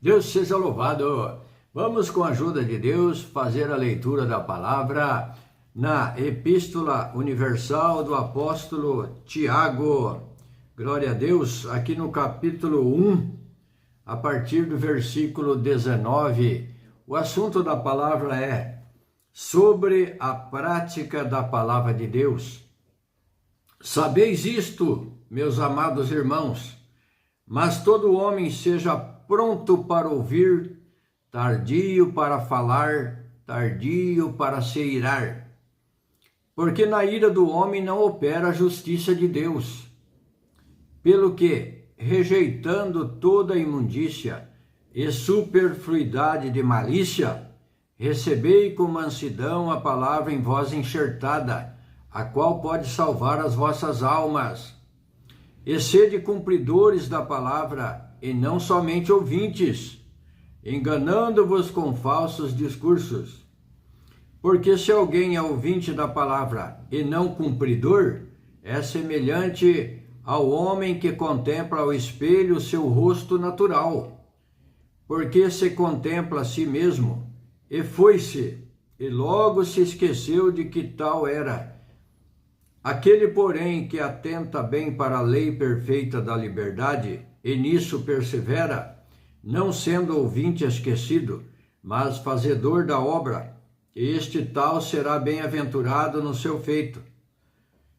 Deus seja louvado. Vamos, com a ajuda de Deus, fazer a leitura da palavra na Epístola Universal do Apóstolo Tiago. Glória a Deus, aqui no capítulo 1, a partir do versículo 19. O assunto da palavra é sobre a prática da palavra de Deus. Sabeis isto, meus amados irmãos, mas todo homem seja pronto para ouvir, tardio para falar, tardio para se irar. Porque na ira do homem não opera a justiça de Deus. Pelo que, rejeitando toda imundícia e superfluidade de malícia, recebei com mansidão a palavra em vós enxertada, a qual pode salvar as vossas almas. E sede cumpridores da palavra, e não somente ouvintes, enganando-vos com falsos discursos. Porque se alguém é ouvinte da palavra e não cumpridor, é semelhante ao homem que contempla ao espelho o seu rosto natural. Porque se contempla a si mesmo, e foi-se, e logo se esqueceu de que tal era. Aquele, porém, que atenta bem para a lei perfeita da liberdade, e nisso persevera, não sendo ouvinte esquecido, mas fazedor da obra, este tal será bem-aventurado no seu feito.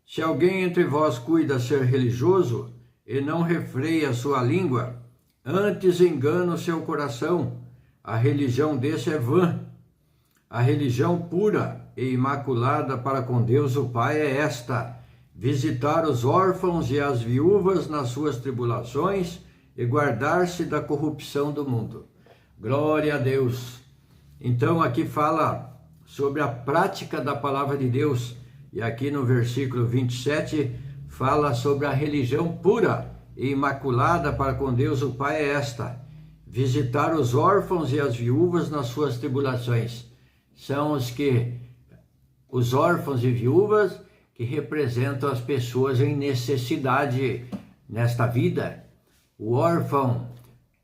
Se alguém entre vós cuida ser religioso, e não refreia a sua língua, antes engana o seu coração, a religião desse é vã. A religião pura e imaculada para com Deus o Pai é esta: visitar os órfãos e as viúvas nas suas tribulações e guardar-se da corrupção do mundo. Glória a Deus! Então aqui fala sobre a prática da palavra de Deus, e aqui no versículo 27 fala sobre a religião pura e imaculada para com Deus o Pai é esta: visitar os órfãos e as viúvas nas suas tribulações. São os órfãos e viúvas que representam as pessoas em necessidade nesta vida. O órfão,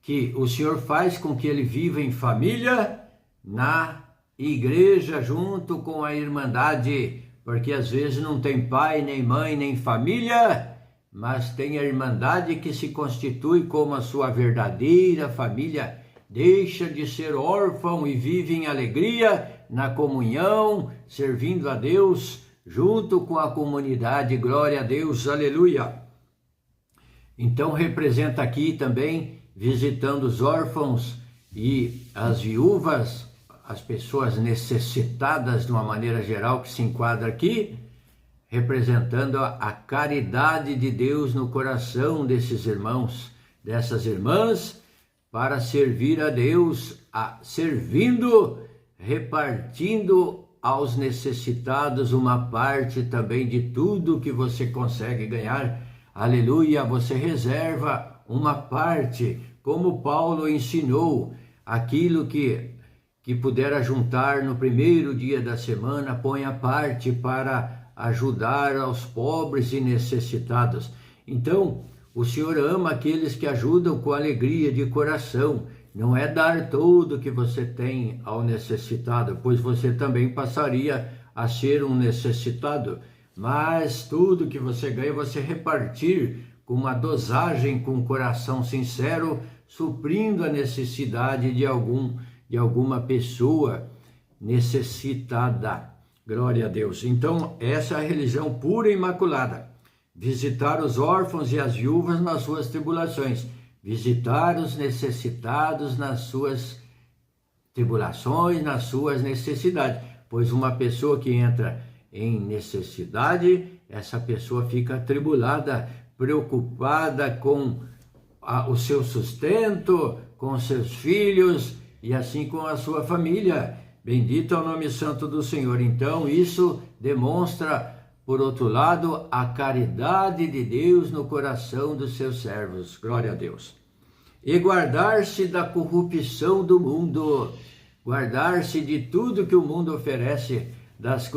que o Senhor faz com que ele viva em família, na igreja, junto com a irmandade, porque às vezes não tem pai, nem mãe, nem família, mas tem a irmandade que se constitui como a sua verdadeira família. Deixa de ser órfão e vive em alegria, na comunhão, servindo a Deus, junto com a comunidade. Glória a Deus, aleluia. Então representa aqui também, visitando os órfãos e as viúvas, as pessoas necessitadas de uma maneira geral, que se enquadra aqui, representando a caridade de Deus no coração desses irmãos, dessas irmãs, para servir a Deus, servindo, repartindo aos necessitados uma parte também de tudo que você consegue ganhar. Aleluia, você reserva uma parte, como Paulo ensinou, aquilo que puder ajuntar no primeiro dia da semana, põe a parte para ajudar aos pobres e necessitados. Então, o Senhor ama aqueles que ajudam com alegria de coração. Não é dar tudo que você tem ao necessitado, pois você também passaria a ser um necessitado. Mas tudo que você ganha, você repartir com uma dosagem, com um coração sincero, suprindo a necessidade de alguma pessoa necessitada. Glória a Deus. Então, essa é a religião pura e imaculada. Visitar os órfãos e as viúvas nas suas tribulações. Visitar os necessitados nas suas tribulações, nas suas necessidades. Pois uma pessoa que entra em necessidade, essa pessoa fica atribulada, preocupada com o seu sustento, com os seus filhos e assim com a sua família. Bendito é o nome santo do Senhor. Então isso demonstra, por outro lado, a caridade de Deus no coração dos seus servos. Glória a Deus. E guardar-se da corrupção do mundo, guardar-se de tudo que o mundo oferece,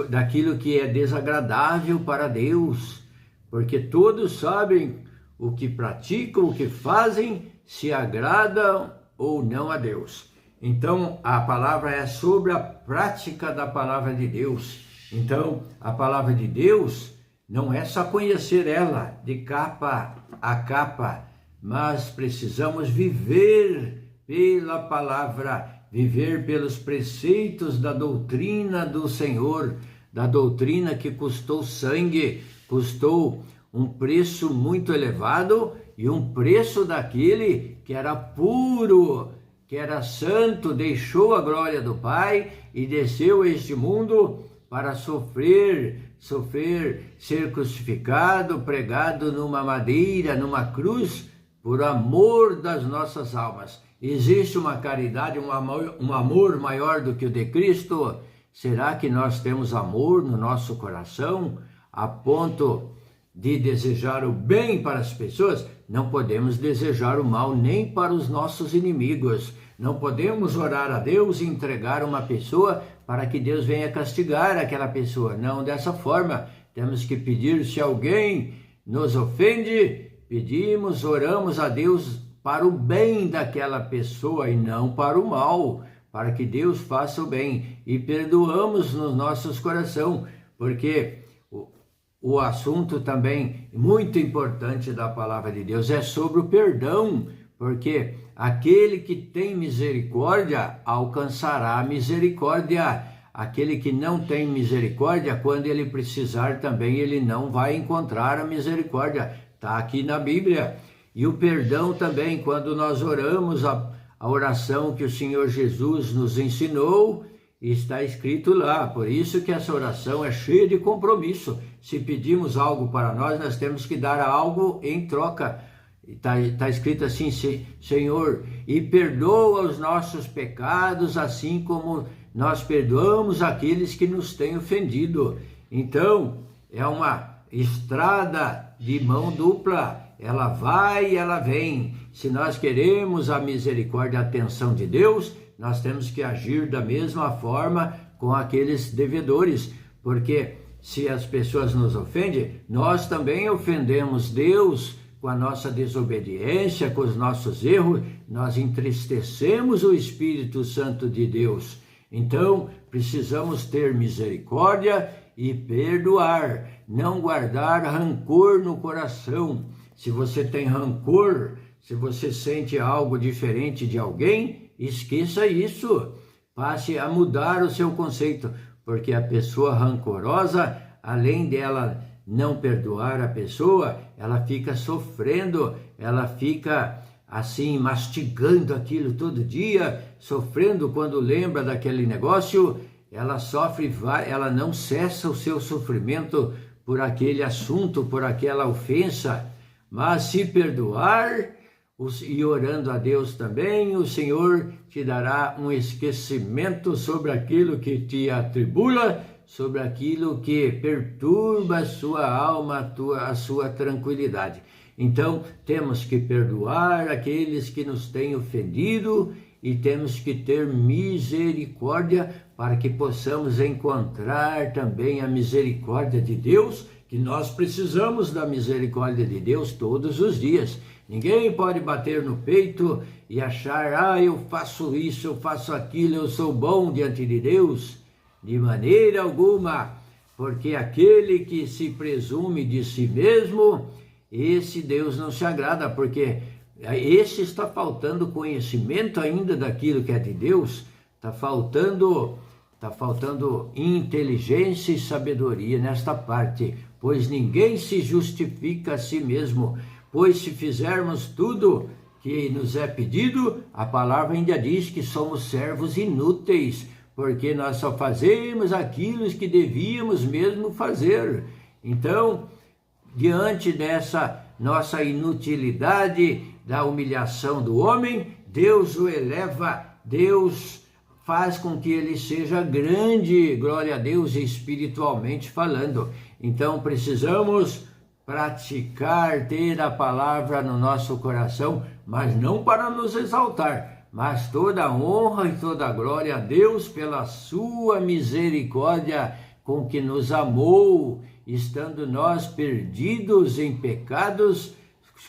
daquilo que é desagradável para Deus, porque todos sabem o que praticam, o que fazem, se agradam ou não a Deus. Então, a palavra é sobre a prática da palavra de Deus. Então, a palavra de Deus não é só conhecer ela de capa a capa, mas precisamos viver pela palavra, viver pelos preceitos da doutrina do Senhor, da doutrina que custou sangue, custou um preço muito elevado e um preço daquele que era puro, que era santo, deixou a glória do Pai e desceu a este mundo para sofrer, ser crucificado, pregado numa madeira, numa cruz, por amor das nossas almas. Existe uma caridade, um amor maior do que o de Cristo? Será que nós temos amor no nosso coração a ponto de desejar o bem para as pessoas? Não podemos desejar o mal nem para os nossos inimigos. Não podemos orar a Deus e entregar uma pessoa para que Deus venha castigar aquela pessoa. Não dessa forma. Temos que pedir, se alguém nos ofende, pedimos, oramos a Deus para o bem daquela pessoa e não para o mal, para que Deus faça o bem. E perdoamos nos nossos corações, porque o assunto também muito importante da palavra de Deus é sobre o perdão, porque aquele que tem misericórdia alcançará a misericórdia. Aquele que não tem misericórdia, quando ele precisar também, ele não vai encontrar a misericórdia. Está aqui na Bíblia. E o perdão também, quando nós oramos a oração que o Senhor Jesus nos ensinou, está escrito lá. Por isso que essa oração é cheia de compromisso. Se pedimos algo para nós, nós temos que dar algo em troca. Está escrito assim: Senhor, e perdoa os nossos pecados, assim como nós perdoamos aqueles que nos têm ofendido. Então, é uma estrada de mão dupla. Ela vai e ela vem. Se nós queremos a misericórdia e a atenção de Deus, nós temos que agir da mesma forma com aqueles devedores, porque se as pessoas nos ofendem, nós também ofendemos Deus com a nossa desobediência, com os nossos erros, nós entristecemos o Espírito Santo de Deus. Então, precisamos ter misericórdia e perdoar, não guardar rancor no coração. Se você tem rancor, se você sente algo diferente de alguém, esqueça isso. Passe a mudar o seu conceito, porque a pessoa rancorosa, além dela não perdoar a pessoa, ela fica sofrendo, ela fica assim mastigando aquilo todo dia, sofrendo quando lembra daquele negócio, ela sofre, ela não cessa o seu sofrimento por aquele assunto, por aquela ofensa. Mas se perdoar e orando a Deus também, o Senhor te dará um esquecimento sobre aquilo que te atribula, sobre aquilo que perturba a sua alma, a sua tranquilidade. Então, temos que perdoar aqueles que nos têm ofendido e temos que ter misericórdia para que possamos encontrar também a misericórdia de Deus, que nós precisamos da misericórdia de Deus todos os dias. Ninguém pode bater no peito e achar, eu faço isso, eu faço aquilo, eu sou bom diante de Deus. De maneira alguma, porque aquele que se presume de si mesmo, esse Deus não se agrada, porque esse está faltando conhecimento ainda daquilo que é de Deus, está faltando inteligência e sabedoria nesta parte, pois ninguém se justifica a si mesmo, pois se fizermos tudo que nos é pedido, a palavra ainda diz que somos servos inúteis, porque nós só fazemos aquilo que devíamos mesmo fazer. Então, diante dessa nossa inutilidade, da humilhação do homem, Deus o eleva, Deus faz com que ele seja grande, glória a Deus, espiritualmente falando. Então, precisamos praticar, ter a palavra no nosso coração, mas não para nos exaltar, mas toda a honra e toda a glória a Deus pela sua misericórdia com que nos amou, estando nós perdidos em pecados,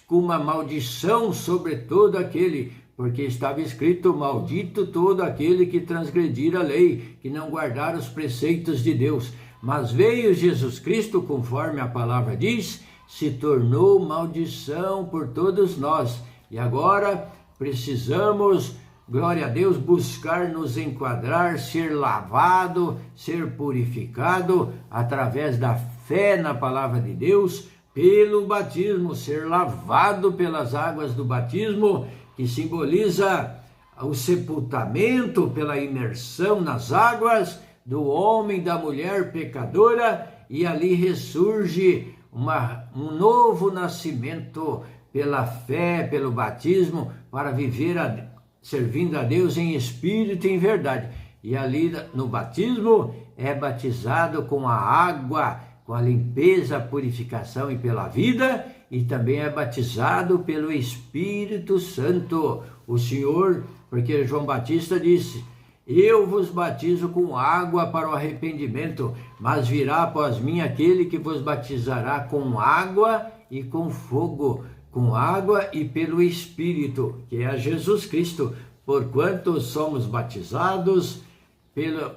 com uma maldição sobre todo aquele, porque estava escrito: maldito todo aquele que transgredir a lei, que não guardar os preceitos de Deus. Mas veio Jesus Cristo, conforme a palavra diz, se tornou maldição por todos nós. E agora precisamos, glória a Deus, buscar nos enquadrar, ser lavado, ser purificado através da fé na palavra de Deus, pelo batismo, ser lavado pelas águas do batismo, que simboliza o sepultamento pela imersão nas águas do homem e da mulher pecadora, e ali ressurge um novo nascimento pela fé, pelo batismo, para viver servindo a Deus em espírito e em verdade. E ali no batismo é batizado com a água, com a limpeza, a purificação e pela vida, e também é batizado pelo Espírito Santo. O Senhor, porque João Batista disse: eu vos batizo com água para o arrependimento, mas virá após mim aquele que vos batizará com água e com fogo, com água e pelo Espírito, que é Jesus Cristo, porquanto somos batizados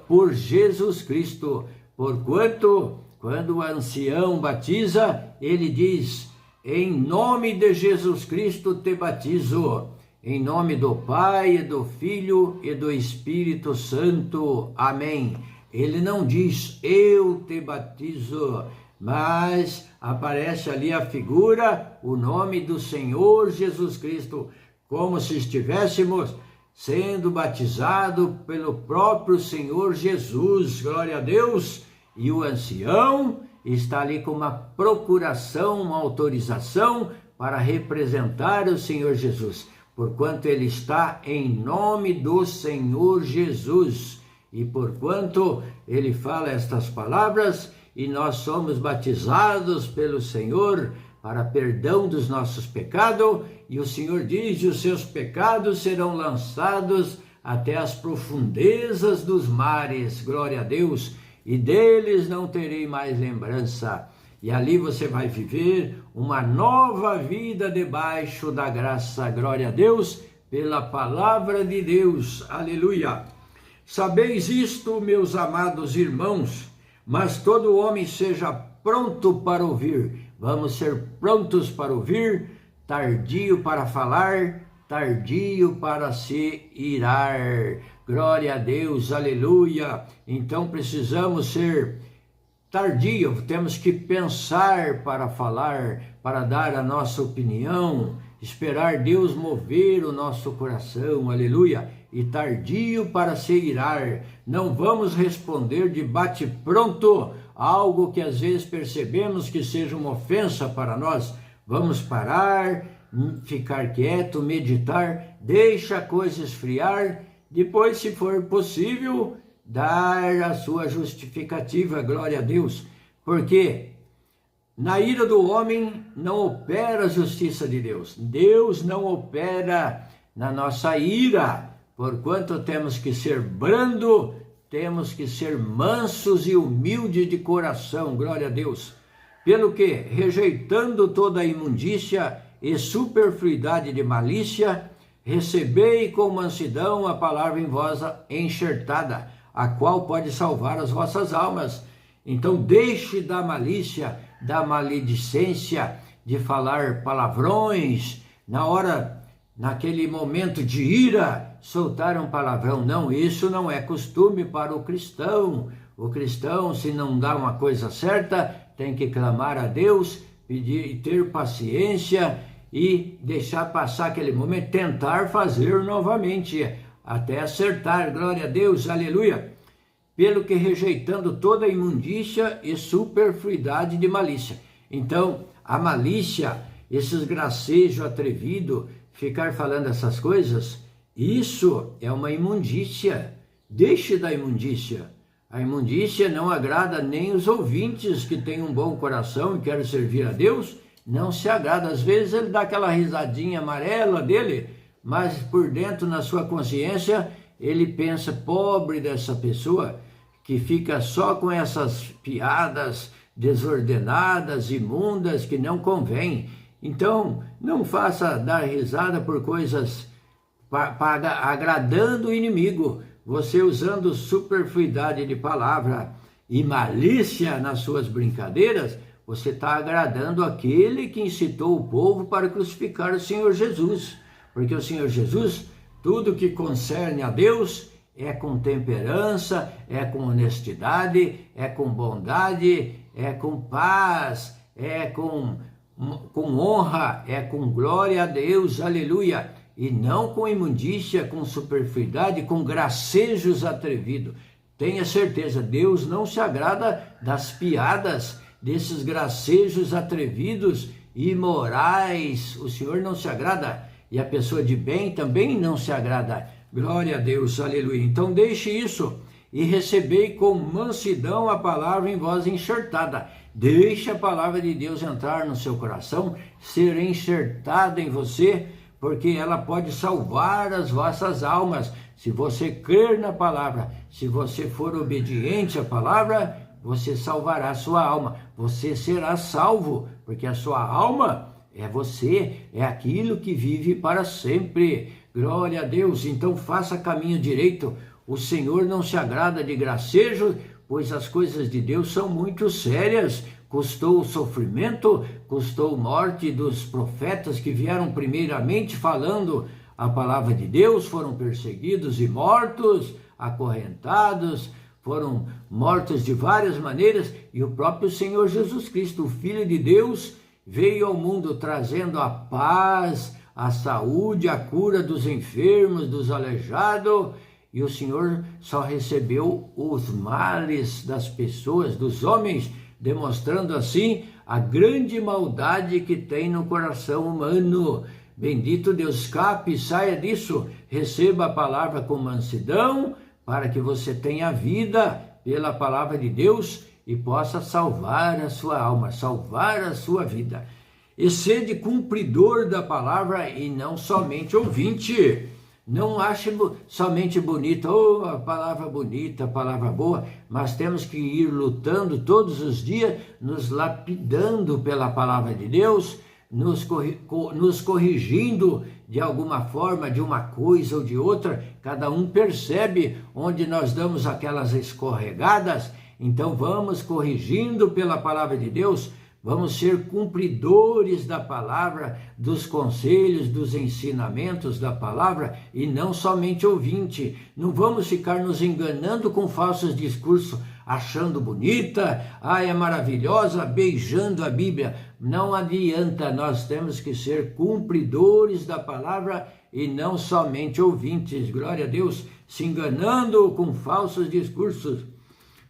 por Jesus Cristo. Porquanto, quando o ancião batiza, ele diz: em nome de Jesus Cristo te batizo, em nome do Pai, e do Filho e do Espírito Santo. Amém. Ele não diz: eu te batizo, mas aparece ali a figura, o nome do Senhor Jesus Cristo, como se estivéssemos sendo batizado pelo próprio Senhor Jesus. Glória a Deus. E o ancião está ali com uma procuração, uma autorização para representar o Senhor Jesus, porquanto ele está em nome do Senhor Jesus. E porquanto ele fala estas palavras, e nós somos batizados pelo Senhor para perdão dos nossos pecados, e o Senhor diz: os seus pecados serão lançados até as profundezas dos mares. Glória a Deus. E deles não terei mais lembrança. E ali você vai viver uma nova vida debaixo da graça, glória a Deus, pela palavra de Deus, aleluia. Sabeis isto, meus amados irmãos, mas todo homem seja pronto para ouvir. Vamos ser prontos para ouvir, tardio para falar, tardio para se irar. Glória a Deus, aleluia. Então precisamos ser tardio, temos que pensar para falar, para dar a nossa opinião, esperar Deus mover o nosso coração, aleluia. E tardio para se irar, não vamos responder de bate-pronto algo que às vezes percebemos que seja uma ofensa para nós. Vamos parar, ficar quieto, meditar, deixa a coisa esfriar, depois, se for possível, dar a sua justificativa, glória a Deus, porque na ira do homem não opera a justiça de Deus. Deus não opera na nossa ira, porquanto temos que ser brando, temos que ser mansos e humildes de coração, glória a Deus. Pelo que, rejeitando toda a imundícia e superfluidade de malícia, recebei com mansidão a palavra em vós enxertada, a qual pode salvar as vossas almas. Então deixe da malícia, da maledicência, de falar palavrões, naquele momento de ira, soltar um palavrão. Não, isso não é costume para o cristão. O cristão, se não dá uma coisa certa, tem que clamar a Deus, pedir e ter paciência, e deixar passar aquele momento, tentar fazer novamente, até acertar, glória a Deus, aleluia. Pelo que rejeitando toda a imundícia e superfluidade de malícia. Então, a malícia, esses gracejos atrevidos, ficar falando essas coisas, isso é uma imundícia. Deixe da imundícia. A imundícia não agrada nem os ouvintes que têm um bom coração e querem servir a Deus, não se agrada. Às vezes ele dá aquela risadinha amarela dele, mas por dentro, na sua consciência, ele pensa: pobre dessa pessoa que fica só com essas piadas desordenadas, imundas, que não convém. Então, não faça dar risada por coisas agradando o inimigo, você usando superfluidade de palavra e malícia nas suas brincadeiras, você está agradando aquele que incitou o povo para crucificar o Senhor Jesus. Porque o Senhor Jesus, tudo que concerne a Deus, é com temperança, é com honestidade, é com bondade, é com paz, é com honra, é com glória a Deus, aleluia. E não com imundícia, com superfluidade, com gracejos atrevidos. Tenha certeza, Deus não se agrada das piadas, desses gracejos atrevidos e imorais. O Senhor não se agrada, e a pessoa de bem também não se agrada. Glória a Deus, aleluia. Então deixe isso e recebei com mansidão a palavra em voz enxertada. Deixe a palavra de Deus entrar no seu coração, ser enxertada em você, porque ela pode salvar as vossas almas. Se você crer na palavra, se você for obediente à palavra, você salvará a sua alma. Você será salvo, porque a sua alma é você, é aquilo que vive para sempre. Glória a Deus. Então faça caminho direito. O Senhor não se agrada de gracejo, pois as coisas de Deus são muito sérias. Custou o sofrimento, custou morte dos profetas que vieram primeiramente falando a palavra de Deus, foram perseguidos e mortos, acorrentados, foram mortos de várias maneiras, e o próprio Senhor Jesus Cristo, o Filho de Deus, veio ao mundo trazendo a paz, a saúde, a cura dos enfermos, dos aleijados, e o Senhor só recebeu os males das pessoas, dos homens, demonstrando assim a grande maldade que tem no coração humano. Bendito Deus, escape, saia disso, receba a palavra com mansidão, para que você tenha vida pela palavra de Deus e possa salvar a sua alma, salvar a sua vida. E sede cumpridor da palavra e não somente ouvinte. Não ache somente bonita, a palavra bonita, a palavra boa, mas temos que ir lutando todos os dias, nos lapidando pela palavra de Deus, nos corrigindo de alguma forma, de uma coisa ou de outra. Cada um percebe onde nós damos aquelas escorregadas, então vamos corrigindo pela palavra de Deus. Vamos ser cumpridores da palavra, dos conselhos, dos ensinamentos da palavra e não somente ouvinte. Não vamos ficar nos enganando com falsos discursos, achando bonita, é maravilhosa, beijando a Bíblia. Não adianta, nós temos que ser cumpridores da palavra e não somente ouvintes. Glória a Deus, se enganando com falsos discursos.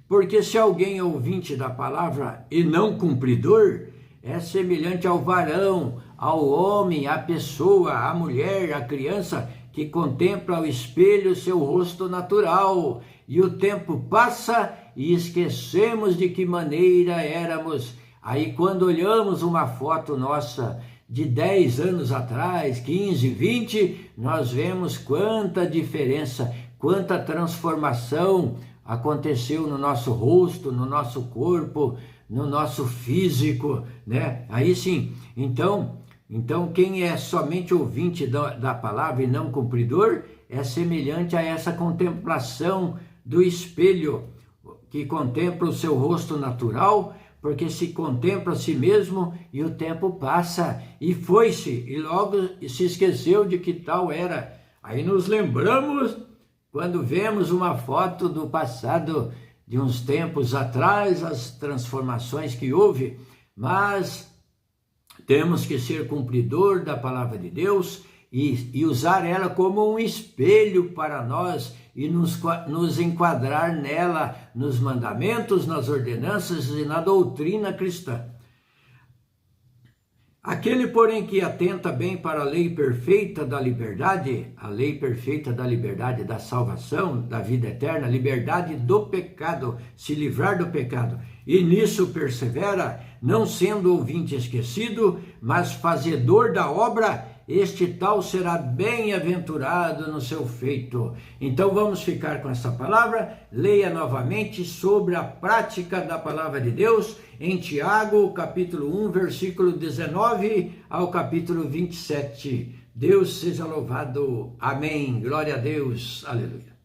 Porque se alguém é ouvinte da palavra e não cumpridor, é semelhante ao varão, ao homem, à pessoa, à mulher, à criança, que contempla ao espelho seu rosto natural, e o tempo passa e esquecemos de que maneira éramos. Aí quando olhamos uma foto nossa de 10 anos atrás, 15, 20, nós vemos quanta diferença, quanta transformação aconteceu no nosso rosto, no nosso corpo, no nosso físico, né? Aí sim, então quem é somente ouvinte da palavra e não cumpridor, é semelhante a essa contemplação do espelho, que contempla o seu rosto natural, porque se contempla a si mesmo e o tempo passa, e foi-se, e logo se esqueceu de que tal era. Aí nos lembramos quando vemos uma foto do passado, de uns tempos atrás, as transformações que houve, mas temos que ser cumpridor da palavra de Deus e usar ela como um espelho para nós e nos enquadrar nela, nos mandamentos, nas ordenanças e na doutrina cristã. Aquele, porém, que atenta bem para a lei perfeita da liberdade, a lei perfeita da liberdade, da salvação, da vida eterna, liberdade do pecado, se livrar do pecado, e nisso persevera, não sendo ouvinte esquecido, mas fazedor da obra, este tal será bem-aventurado no seu feito. Então vamos ficar com essa palavra. Leia novamente sobre a prática da palavra de Deus em Tiago, capítulo 1, versículo 19 ao capítulo 27. Deus seja louvado. Amém. Glória a Deus. Aleluia.